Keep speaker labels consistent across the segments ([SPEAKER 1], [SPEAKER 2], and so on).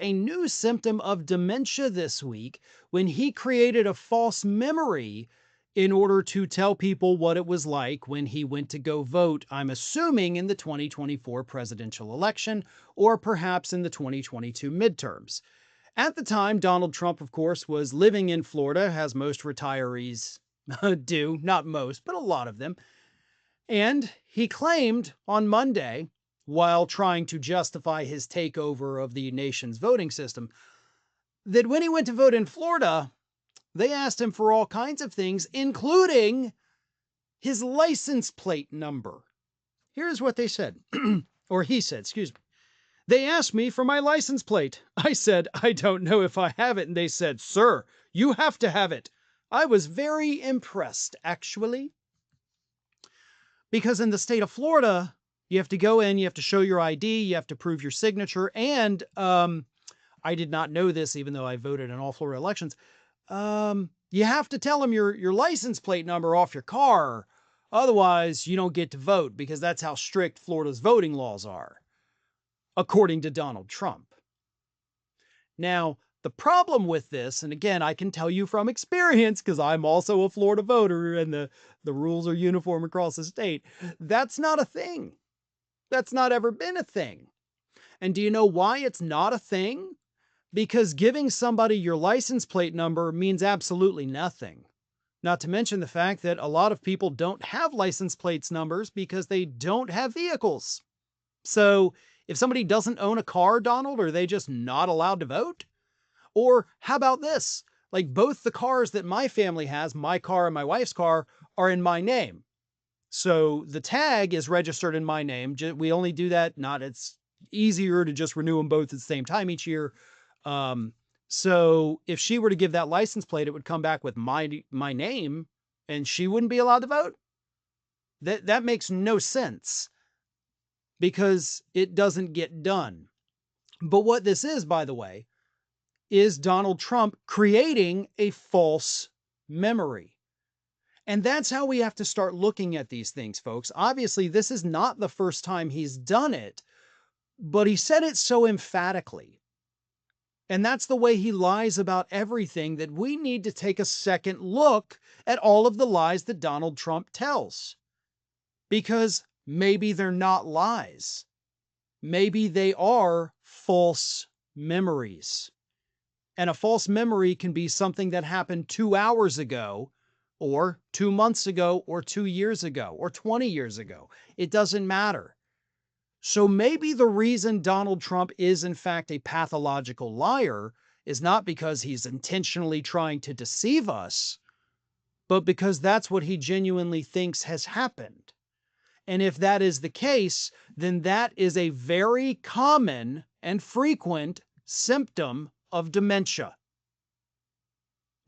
[SPEAKER 1] a new symptom of dementia this week when he created a false memory in order to tell people what it was like when he went to go vote, I'm assuming in the 2024 presidential election, or perhaps in the 2022 midterms. At the time, Donald Trump, of course, was living in Florida, as most retirees do, not most, but a lot of them. And he claimed on Monday, while trying to justify his takeover of the nation's voting system, that when he went to vote in Florida, they asked him for all kinds of things, including his license plate number. Here's what they said, or he said, excuse me. They asked me for my license plate. I said, I don't know if I have it. And they said, sir, you have to have it. I was very impressed, actually. Because in the state of Florida, you have to go in, you have to show your ID, you have to prove your signature. And I did not know this, even though I voted in all Florida elections. You have to tell them your license plate number off your car. Otherwise, you don't get to vote, because that's how strict Florida's voting laws are, according to Donald Trump. Now, the problem with this, and again, I can tell you from experience, because I'm also a Florida voter and the rules are uniform across the state, that's not a thing. That's not ever been a thing. And do you know why it's not a thing? Because giving somebody your license plate number means absolutely nothing. Not to mention the fact that a lot of people don't have license plates numbers because they don't have vehicles. So if somebody doesn't own a car, Donald, are they just not allowed to vote? Or how about this? Like, both the cars that my family has, my car and my wife's car, are in my name. So the tag is registered in my name. We only do that, it's easier to just renew them both at the same time each year. So if she were to give that license plate, it would come back with my name, and she wouldn't be allowed to vote. That makes no sense, because it doesn't get done. But what this is, by the way, is Donald Trump creating a false memory. And that's how we have to start looking at these things, folks. Obviously, this is not the first time he's done it, but he said it so emphatically. And that's the way he lies about everything, that we need to take a second look at all of the lies that Donald Trump tells. Because maybe they're not lies. Maybe they are false memories. And a false memory can be something that happened 2 hours ago, or 2 months ago, or 2 years ago, or 20 years ago. It doesn't matter. So maybe the reason Donald Trump is in fact a pathological liar is not because he's intentionally trying to deceive us, but because that's what he genuinely thinks has happened. And if that is the case, then that is a very common and frequent symptom of dementia.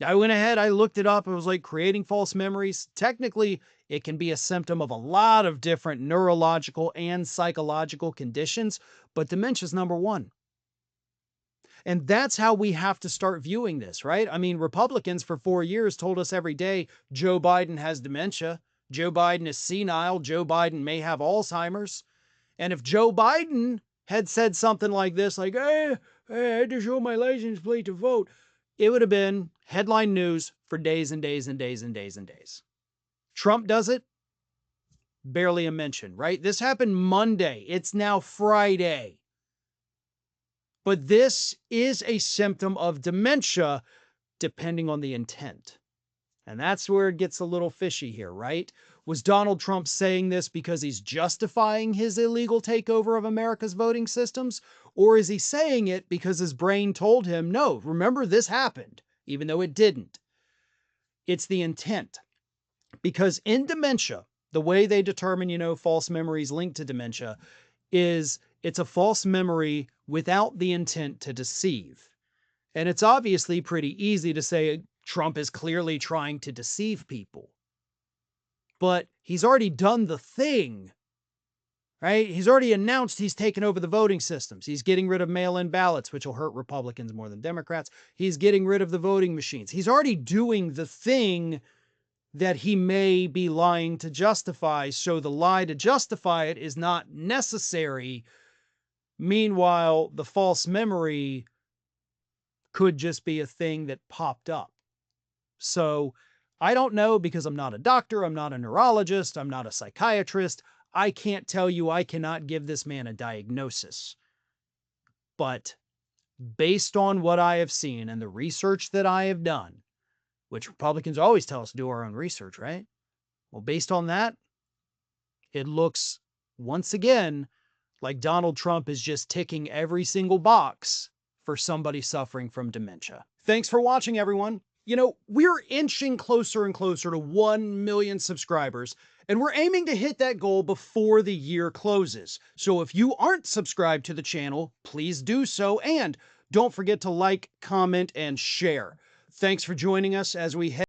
[SPEAKER 1] I went ahead, I looked it up. It was like creating false memories. Technically, it can be a symptom of a lot of different neurological and psychological conditions, but dementia is number one. And that's how we have to start viewing this, right? I mean, Republicans for 4 years told us every day Joe Biden has dementia. Joe Biden is senile. Joe Biden may have Alzheimer's. And if Joe Biden had said something like this, like, hey, I had to show my license plate to vote, it would have been headline news for days and days and days and days and days. Trump does it, barely a mention, right? This happened Monday. It's now Friday. But this is a symptom of dementia, depending on the intent. And that's where it gets a little fishy here, right? Was Donald Trump saying this because he's justifying his illegal takeover of America's voting systems? Or is he saying it because his brain told him, no, remember this happened, even though it didn't? It's the intent. Because in dementia, the way they determine, false memories linked to dementia is it's a false memory without the intent to deceive. And it's obviously pretty easy to say Trump is clearly trying to deceive people. But he's already done the thing, right? He's already announced he's taken over the voting systems. He's getting rid of mail-in ballots, which will hurt Republicans more than Democrats. He's getting rid of the voting machines. He's already doing the thing that he may be lying to justify. So the lie to justify it is not necessary. Meanwhile, the false memory could just be a thing that popped up. So I don't know, because I'm not a doctor, I'm not a neurologist, I'm not a psychiatrist. I can't tell you, I cannot give this man a diagnosis. But based on what I have seen and the research that I have done, which Republicans always tell us to do our own research, right? Well, based on that, it looks, once again, like Donald Trump is just ticking every single box for somebody suffering from dementia. Thanks for watching, everyone. You know, we're inching closer and closer to 1 million subscribers, and we're aiming to hit that goal before the year closes. So if you aren't subscribed to the channel, please do so, and don't forget to like, comment, and share. Thanks for joining us as we head